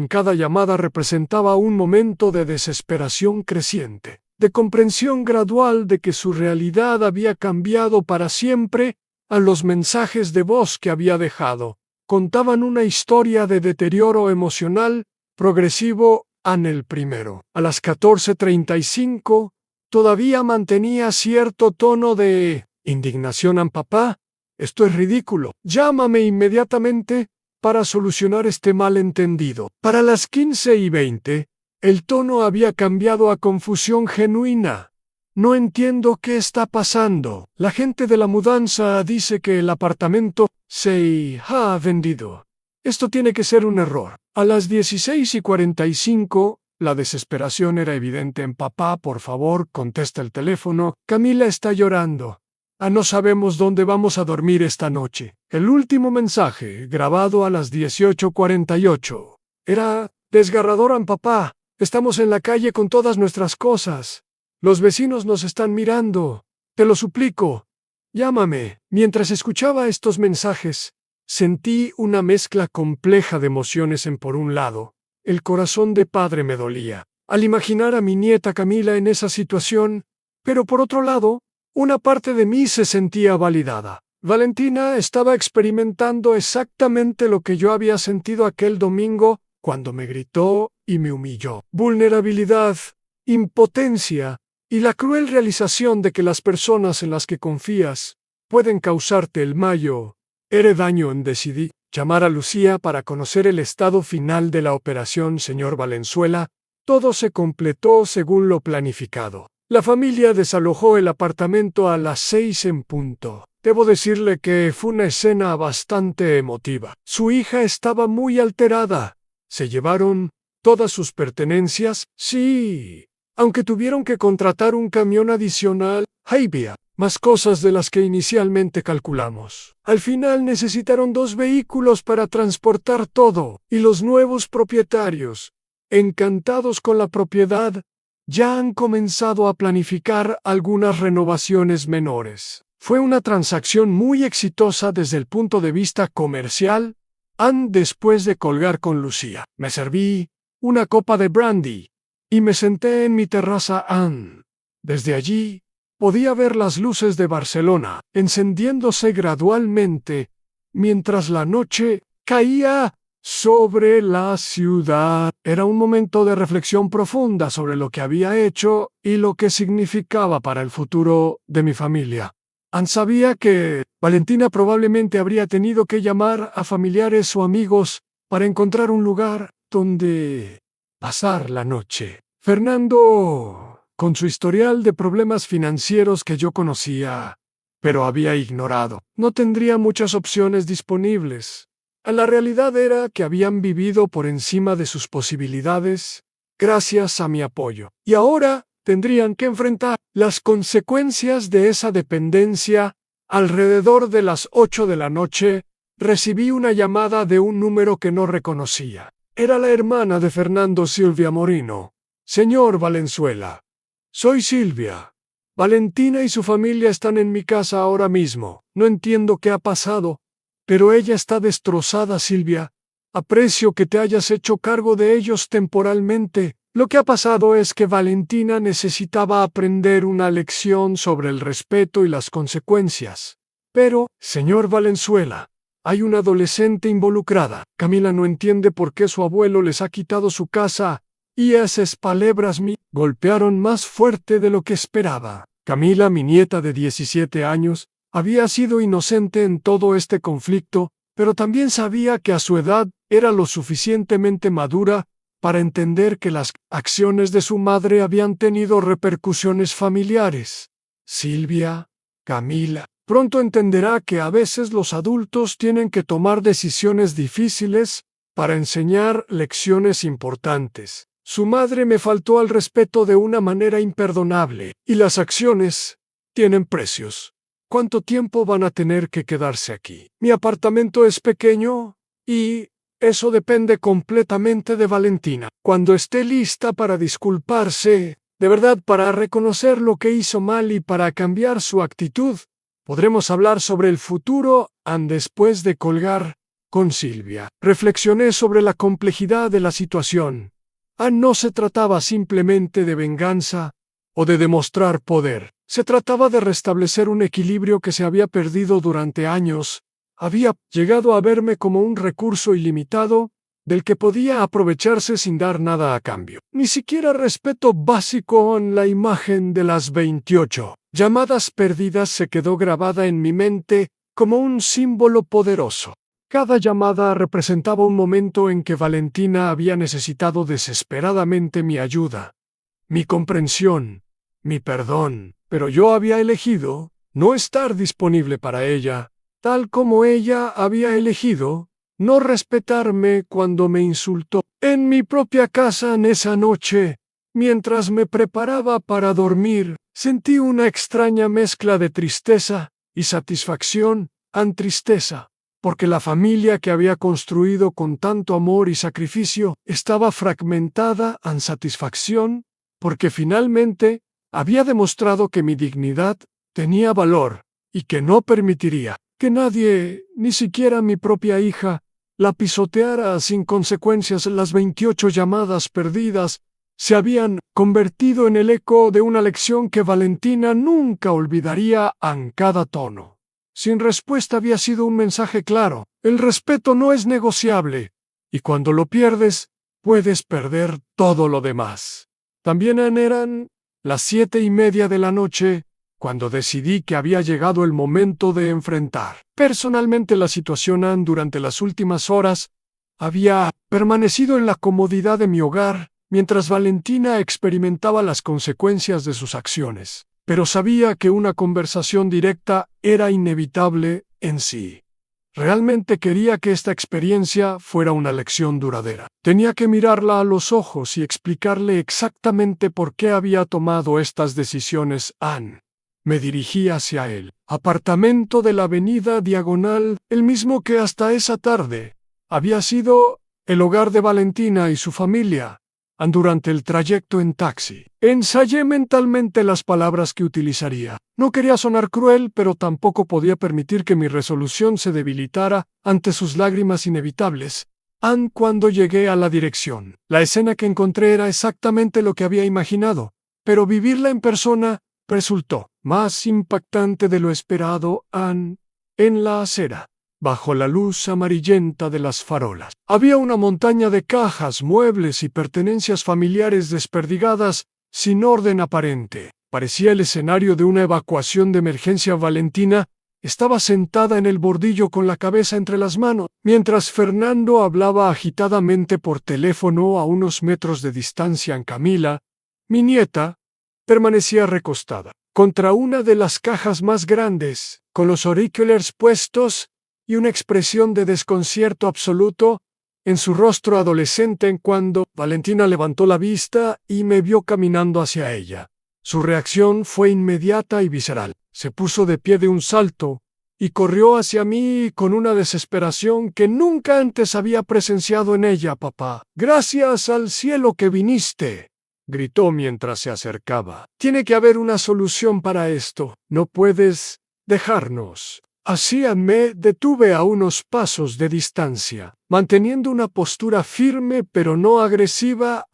Cada llamada representaba un momento de desesperación creciente, de comprensión gradual de que su realidad había cambiado para siempre. Los mensajes de voz que había dejado contaban una historia de deterioro emocional progresivo. El primero, a las 14:35, todavía mantenía cierto tono de indignación. «Papá, esto es ridículo. Llámame inmediatamente para solucionar este malentendido». Para las 15:20, el tono había cambiado a confusión genuina. «No entiendo qué está pasando. La gente de la mudanza dice que el apartamento se ha vendido. Esto tiene que ser un error». A las 16:45, la desesperación era evidente. «Papá, por favor, contesta el teléfono. Camila está llorando. No sabemos dónde vamos a dormir esta noche». El último mensaje, grabado a las 18:48, era desgarrador. «Papá, estamos en la calle con todas nuestras cosas. Los vecinos nos están mirando. Te lo suplico, llámame». Mientras escuchaba estos mensajes, sentí una mezcla compleja de emociones. Por un lado, el corazón de padre me dolía al imaginar a mi nieta Camila en esa situación, pero por otro lado, una parte de mí se sentía validada. Valentina estaba experimentando exactamente lo que yo había sentido aquel domingo cuando me gritó y me humilló. Vulnerabilidad, impotencia y la cruel realización de que las personas en las que confías pueden causarte el mayor daño. Decidí llamar a Lucía para conocer el estado final de la operación. «Señor Valenzuela, todo se completó según lo planificado. La familia desalojó el apartamento a las 6 en punto. Debo decirle que fue una escena bastante emotiva. Su hija estaba muy alterada. Se llevaron todas sus pertenencias. Sí, aunque tuvieron que contratar un camión adicional. Javier más cosas de las que inicialmente calculamos. Al final necesitaron 2 vehículos para transportar todo, y los nuevos propietarios, encantados con la propiedad, ya han comenzado a planificar algunas renovaciones menores. Fue una transacción muy exitosa desde el punto de vista comercial. Después de colgar con Lucía, me serví una copa de brandy y me senté en mi terraza. Desde allí, podía ver las luces de Barcelona encendiéndose gradualmente mientras la noche caía sobre la ciudad. Era un momento de reflexión profunda sobre lo que había hecho y lo que significaba para el futuro de mi familia. Sabía que Valentina probablemente habría tenido que llamar a familiares o amigos para encontrar un lugar donde pasar la noche. Fernando, con su historial de problemas financieros que yo conocía, pero había ignorado, no tendría muchas opciones disponibles. La realidad era que habían vivido por encima de sus posibilidades gracias a mi apoyo. Y ahora tendrían que enfrentar las consecuencias de esa dependencia. Alrededor de las 8 de la noche, recibí una llamada de un número que no reconocía. Era la hermana de Fernando, Silvia Morino. Señor Valenzuela, soy Silvia. Valentina y su familia están en mi casa ahora mismo. No entiendo qué ha pasado, pero ella está destrozada, Silvia. Aprecio que te hayas hecho cargo de ellos temporalmente. Lo que ha pasado es que Valentina necesitaba aprender una lección sobre el respeto y las consecuencias. Pero, señor Valenzuela, hay una adolescente involucrada. Camila no entiende por qué su abuelo les ha quitado su casa, y esas palabras me golpearon más fuerte de lo que esperaba. Camila, mi nieta de 17 años, había sido inocente en todo este conflicto, pero también sabía que a su edad era lo suficientemente madura para entender que las acciones de su madre habían tenido repercusiones familiares. Silvia, Camila, pronto entenderá que a veces los adultos tienen que tomar decisiones difíciles para enseñar lecciones importantes. Su madre me faltó al respeto de una manera imperdonable, y las acciones tienen precios. ¿Cuánto tiempo van a tener que quedarse aquí? Mi apartamento es pequeño y eso depende completamente de Valentina. Cuando esté lista para disculparse, de verdad para reconocer lo que hizo mal y para cambiar su actitud, podremos hablar sobre el futuro. Después de colgar con Silvia, reflexioné sobre la complejidad de la situación. No se trataba simplemente de venganza o de demostrar poder. Se trataba de restablecer un equilibrio que se había perdido durante años. Había llegado a verme como un recurso ilimitado, del que podía aprovecharse sin dar nada a cambio. Ni siquiera respeto básico en la imagen de las 28 llamadas perdidas se quedó grabada en mi mente como un símbolo poderoso. Cada llamada representaba un momento en que Valentina había necesitado desesperadamente mi ayuda, mi comprensión, mi perdón, pero yo había elegido no estar disponible para ella, tal como ella había elegido no respetarme cuando me insultó. En mi propia casa en esa noche, mientras me preparaba para dormir, sentí una extraña mezcla de tristeza y satisfacción. Tristeza, porque la familia que había construido con tanto amor y sacrificio estaba fragmentada. Satisfacción, porque finalmente había demostrado que mi dignidad tenía valor y que no permitiría que nadie, ni siquiera mi propia hija, la pisoteara sin consecuencias. Las 28 llamadas perdidas se habían convertido en el eco de una lección que Valentina nunca olvidaría. En cada tono, sin respuesta, había sido un mensaje claro: el respeto no es negociable, y cuando lo pierdes, puedes perder todo lo demás. También eran las 7:30 de la noche, cuando decidí que había llegado el momento de enfrentar personalmente la situación. Durante las últimas horas, había permanecido en la comodidad de mi hogar, mientras Valentina experimentaba las consecuencias de sus acciones. Pero sabía que una conversación directa era inevitable en sí. Realmente quería que esta experiencia fuera una lección duradera. Tenía que mirarla a los ojos y explicarle exactamente por qué había tomado estas decisiones. Me dirigí hacia el apartamento de la avenida Diagonal, el mismo que hasta esa tarde había sido el hogar de Valentina y su familia. Durante el trayecto en taxi, ensayé mentalmente las palabras que utilizaría. No quería sonar cruel, pero tampoco podía permitir que mi resolución se debilitara ante sus lágrimas inevitables. Cuando llegué a la dirección, la escena que encontré era exactamente lo que había imaginado, pero vivirla en persona resultó más impactante de lo esperado. En la acera, bajo la luz amarillenta de las farolas, había una montaña de cajas, muebles y pertenencias familiares desperdigadas, sin orden aparente. Parecía el escenario de una evacuación de emergencia. Valentina estaba sentada en el bordillo con la cabeza entre las manos, mientras Fernando hablaba agitadamente por teléfono a unos metros de distancia. Camila, mi nieta, permanecía recostada contra una de las cajas más grandes, con los auriculares puestos y una expresión de desconcierto absoluto en su rostro adolescente. Cuando Valentina levantó la vista y me vio caminando hacia ella, su reacción fue inmediata y visceral. Se puso de pie de un salto y corrió hacia mí con una desesperación que nunca antes había presenciado en ella. Papá, gracias al cielo que viniste, gritó mientras se acercaba. Tiene que haber una solución para esto. No puedes dejarnos así. Me detuve a unos pasos de distancia, manteniendo una postura firme pero no agresiva.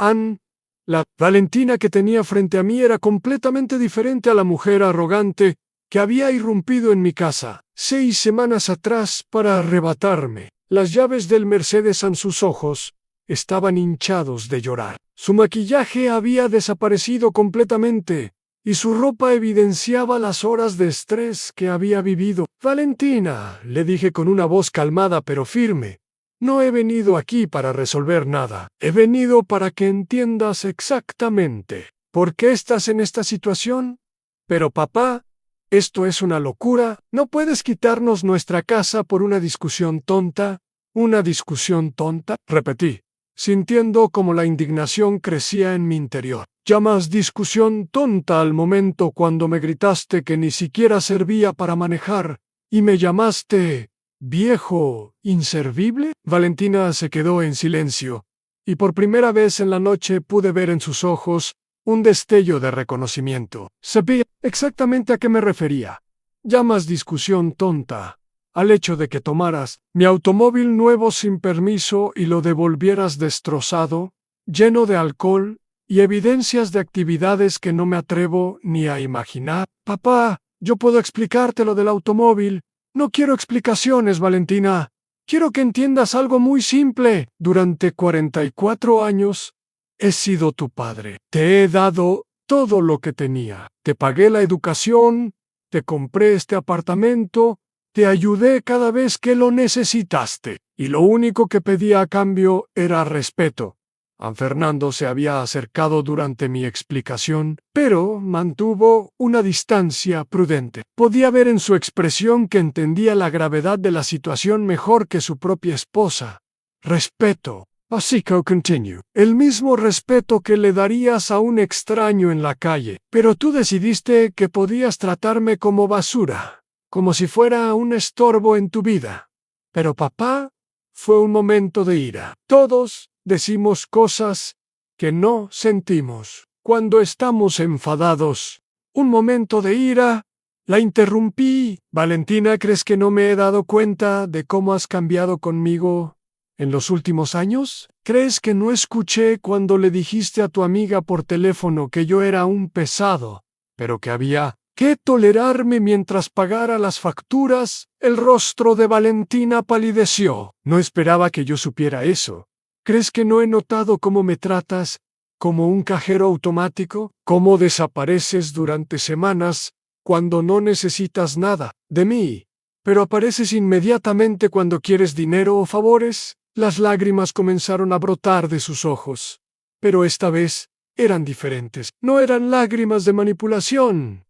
La Valentina que tenía frente a mí era completamente diferente a la mujer arrogante que había irrumpido en mi casa 6 semanas atrás para arrebatarme las llaves del Mercedes. Sus ojos estaban hinchados de llorar. Su maquillaje había desaparecido completamente y su ropa evidenciaba las horas de estrés que había vivido. Valentina, le dije con una voz calmada pero firme, no he venido aquí para resolver nada. He venido para que entiendas exactamente por qué estás en esta situación. Pero papá, esto es una locura. No puedes quitarnos nuestra casa por una discusión tonta. ¿Una discusión tonta?, repetí, sintiendo como la indignación crecía en mi interior. ¿Llamas discusión tonta al momento cuando me gritaste que ni siquiera servía para manejar y me llamaste viejo inservible? Valentina se quedó en silencio, y por primera vez en la noche pude ver en sus ojos un destello de reconocimiento. Sabía exactamente a qué me refería. ¿Llamas discusión tonta al hecho de que tomaras mi automóvil nuevo sin permiso y lo devolvieras destrozado, lleno de alcohol y evidencias de actividades que no me atrevo ni a imaginar? Papá, yo puedo explicarte lo del automóvil. No quiero explicaciones, Valentina. Quiero que entiendas algo muy simple. Durante 44 años he sido tu padre. Te he dado todo lo que tenía. Te pagué la educación, te compré este apartamento, te ayudé cada vez que lo necesitaste. Y lo único que pedía a cambio era respeto. Fernando se había acercado durante mi explicación, pero mantuvo una distancia prudente. Podía ver en su expresión que entendía la gravedad de la situación mejor que su propia esposa. Respeto. Así que continue. El mismo respeto que le darías a un extraño en la calle. Pero tú decidiste que podías tratarme como basura, como si fuera un estorbo en tu vida. Pero papá, fue un momento de ira. Todos decimos cosas que no sentimos cuando estamos enfadados. Un momento de ira. La interrumpí. Valentina, ¿crees que no me he dado cuenta de cómo has cambiado conmigo en los últimos años? ¿Crees que no escuché cuando le dijiste a tu amiga por teléfono que yo era un pesado, pero que había que tolerarme mientras pagara las facturas? El rostro de Valentina palideció. No esperaba que yo supiera eso. ¿Crees que no he notado cómo me tratas como un cajero automático? ¿Cómo desapareces durante semanas cuando no necesitas nada de mí, pero apareces inmediatamente cuando quieres dinero o favores? Las lágrimas comenzaron a brotar de sus ojos, pero esta vez eran diferentes. No eran lágrimas de manipulación,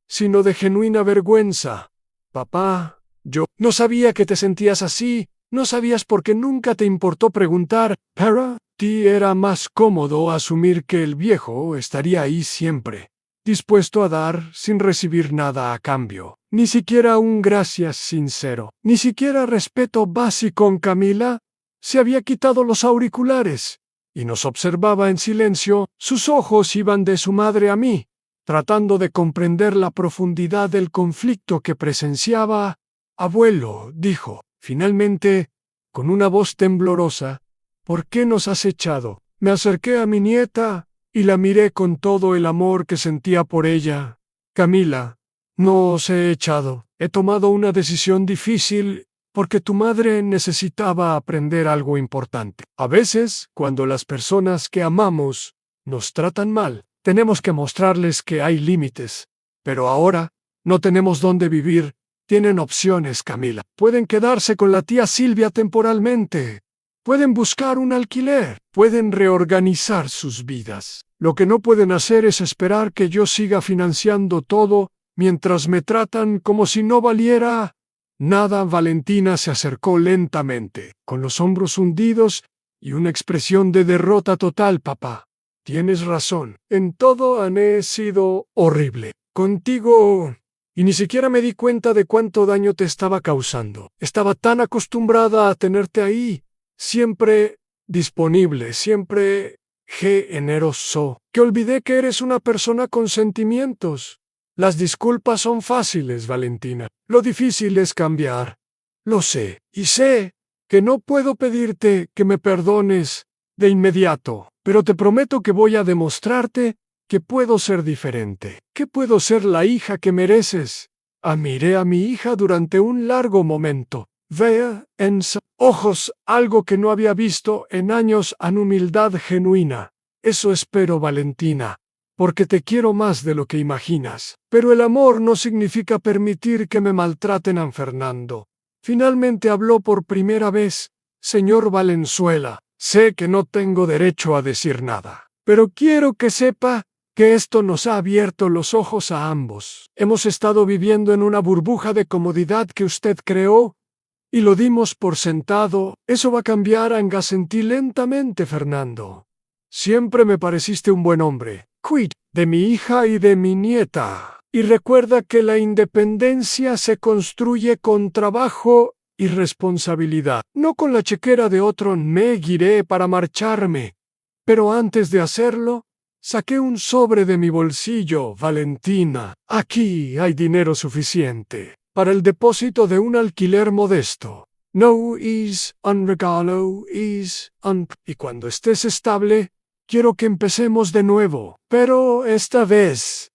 sino de genuina vergüenza. Papá, yo no sabía que te sentías así. No sabías porque nunca te importó preguntar. Para ti era más cómodo asumir que el viejo estaría ahí siempre. dispuesto a dar sin recibir nada a cambio. Ni siquiera un gracias sincero, ni siquiera respeto básico. Camila se había quitado los auriculares y nos observaba en silencio. Sus ojos iban de su madre a mí, tratando de comprender la profundidad del conflicto que presenciaba. Abuelo, dijo, finalmente, con una voz temblorosa, ¿por qué nos has echado? Me acerqué a mi nieta y la miré con todo el amor que sentía por ella. Camila, no os he echado. He tomado una decisión difícil porque tu madre necesitaba aprender algo importante. A veces, cuando las personas que amamos nos tratan mal, tenemos que mostrarles que hay límites. Pero ahora, no tenemos dónde vivir. Tienen opciones, Camila. Pueden quedarse con la tía Silvia temporalmente. Pueden buscar un alquiler. Pueden reorganizar sus vidas. Lo que no pueden hacer es esperar que yo siga financiando todo mientras me tratan como si no valiera nada. Valentina se acercó lentamente, con los hombros hundidos y una expresión de derrota total. Papá, tienes razón. En todo he sido horrible. Contigo. Y ni siquiera me di cuenta de cuánto daño te estaba causando. Estaba tan acostumbrada a tenerte ahí, siempre disponible, siempre generoso, que olvidé que eres una persona con sentimientos. Las disculpas son fáciles, Valentina. Lo difícil es cambiar. Lo sé, y sé que no puedo pedirte que me perdones de inmediato, pero te prometo que voy a demostrarte que puedo ser diferente, que puedo ser la hija que mereces. Miré a mi hija durante un largo momento. Vea en sus ojos algo que no había visto en años, en humildad genuina. Eso espero, Valentina, porque te quiero más de lo que imaginas. Pero el amor no significa permitir que me maltraten. Fernando finalmente habló por primera vez. Señor Valenzuela, sé que no tengo derecho a decir nada, pero quiero que sepa que esto nos ha abierto los ojos a ambos. Hemos estado viviendo en una burbuja de comodidad que usted creó y lo dimos por sentado. Eso va a cambiar. Sentí lentamente, Fernando. Siempre me pareciste un buen hombre. Cuida de mi hija y de mi nieta. Y recuerda que la independencia se construye con trabajo y responsabilidad, no con la chequera de otro. Me giré para marcharme, pero antes de hacerlo, saqué un sobre de mi bolsillo. Valentina, aquí hay dinero suficiente para el depósito de un alquiler modesto. No es un regalo, es un... Y cuando estés estable, quiero que empecemos de nuevo, pero esta vez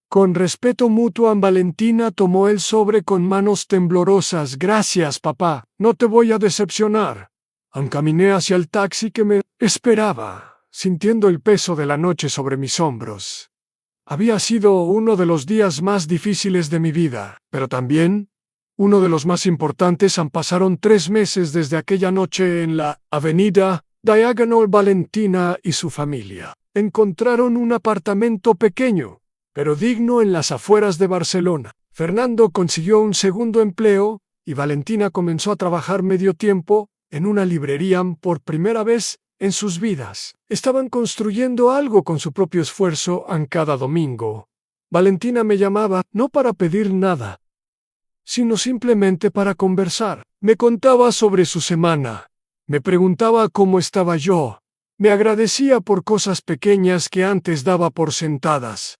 con respeto mutuo. Valentina tomó el sobre con manos temblorosas. Gracias, papá, no te voy a decepcionar. Caminé hacia el taxi que me esperaba, sintiendo el peso de la noche sobre mis hombros. Había sido uno de los días más difíciles de mi vida, pero también uno de los más importantes. Pasaron 3 meses desde aquella noche en la avenida Diagonal. Valentina y su familia encontraron un apartamento pequeño, pero digno, en las afueras de Barcelona. Fernando consiguió un segundo empleo y Valentina comenzó a trabajar medio tiempo en una librería. Por primera vez en sus vidas, estaban construyendo algo con su propio esfuerzo. Cada domingo, Valentina me llamaba, no para pedir nada, sino simplemente para conversar. Me contaba sobre su semana, me preguntaba cómo estaba yo, me agradecía por cosas pequeñas que antes daba por sentadas.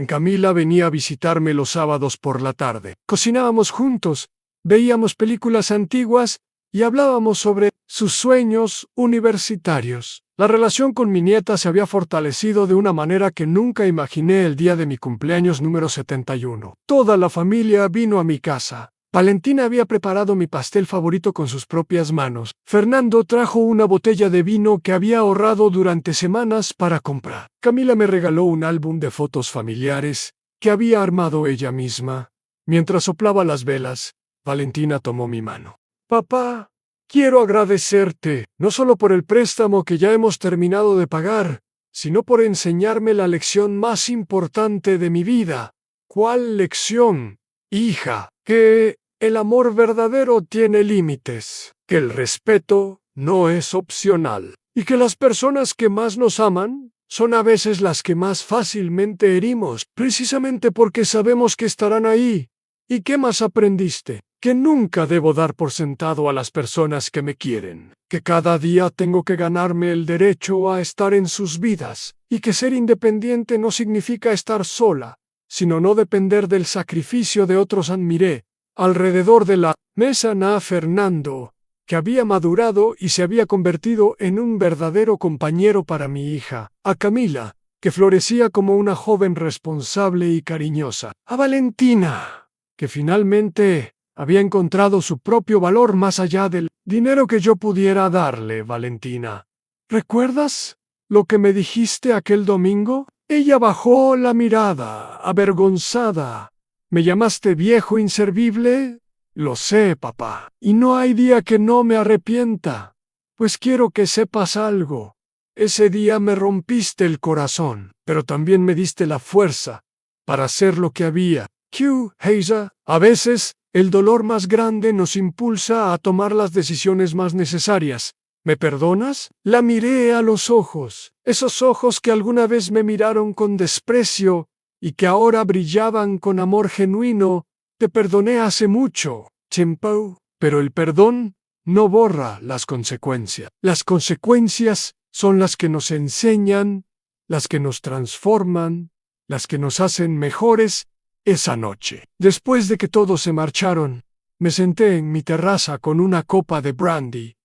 Camila venía a visitarme los sábados por la tarde. Cocinábamos juntos, veíamos películas antiguas y hablábamos sobre sus sueños universitarios. La relación con mi nieta se había fortalecido de una manera que nunca imaginé. El día de mi cumpleaños número 71. Toda la familia vino a mi casa. Valentina había preparado mi pastel favorito con sus propias manos. Fernando trajo una botella de vino que había ahorrado durante semanas para comprar. Camila me regaló un álbum de fotos familiares que había armado ella misma. Mientras soplaba las velas, Valentina tomó mi mano. Papá, quiero agradecerte, no solo por el préstamo que ya hemos terminado de pagar, sino por enseñarme la lección más importante de mi vida. ¿Cuál lección, hija? Que el amor verdadero tiene límites, que el respeto no es opcional, y que las personas que más nos aman son a veces las que más fácilmente herimos, precisamente porque sabemos que estarán ahí. ¿Y qué más aprendiste? Que nunca debo dar por sentado a las personas que me quieren, que cada día tengo que ganarme el derecho a estar en sus vidas, y que ser independiente no significa estar sola, sino no depender del sacrificio de otros. Admiré alrededor de la mesa a Fernando, que había madurado y se había convertido en un verdadero compañero para mi hija, a Camila, que florecía como una joven responsable y cariñosa, a Valentina, que finalmente había encontrado su propio valor más allá del dinero que yo pudiera darle. Valentina, ¿recuerdas lo que me dijiste aquel domingo? Ella bajó la mirada, avergonzada. ¿Me llamaste viejo inservible? Lo sé, papá, y no hay día que no me arrepienta. Pues quiero que sepas algo. Ese día me rompiste el corazón, pero también me diste la fuerza para hacer lo que había. Hazel, a veces el dolor más grande nos impulsa a tomar las decisiones más necesarias. ¿Me perdonas? La miré a los ojos, esos ojos que alguna vez me miraron con desprecio y que ahora brillaban con amor genuino. Te perdoné hace mucho, Chempou, pero el perdón no borra las consecuencias. Las consecuencias son las que nos enseñan, las que nos transforman, las que nos hacen mejores. Esa noche, después de que todos se marcharon, me senté en mi terraza con una copa de brandy.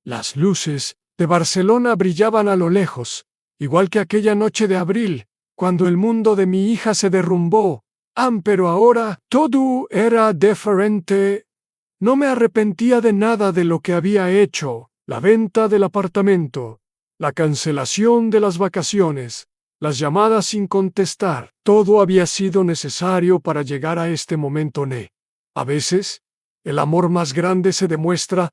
Las luces de Barcelona brillaban a lo lejos, igual que aquella noche de abril, cuando el mundo de mi hija se derrumbó. Pero ahora todo era diferente. No me arrepentía de nada de lo que había hecho: la venta del apartamento, la cancelación de las vacaciones, las llamadas sin contestar. Todo había sido necesario para llegar a este momento. A veces, el amor más grande se demuestra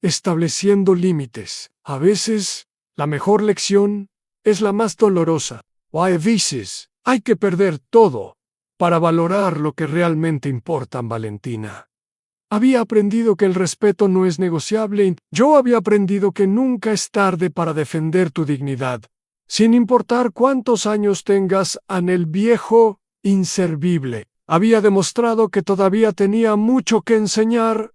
estableciendo límites. A veces, la mejor lección es la más dolorosa. A veces, hay que perder todo para valorar lo que realmente importa. Valentina había aprendido que el respeto no es negociable. Yo había aprendido que nunca es tarde para defender tu dignidad, sin importar cuántos años tengas. El viejo inservible había demostrado que todavía tenía mucho que enseñar.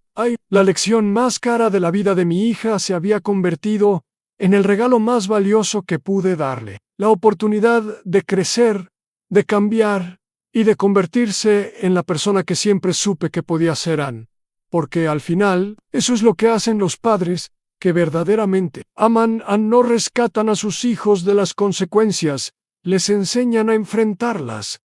La lección más cara de la vida de mi hija se había convertido en el regalo más valioso que pude darle: la oportunidad de crecer, de cambiar y de convertirse en la persona que siempre supe que podía ser. Porque al final, eso es lo que hacen los padres que verdaderamente aman. No rescatan a sus hijos de las consecuencias, les enseñan a enfrentarlas.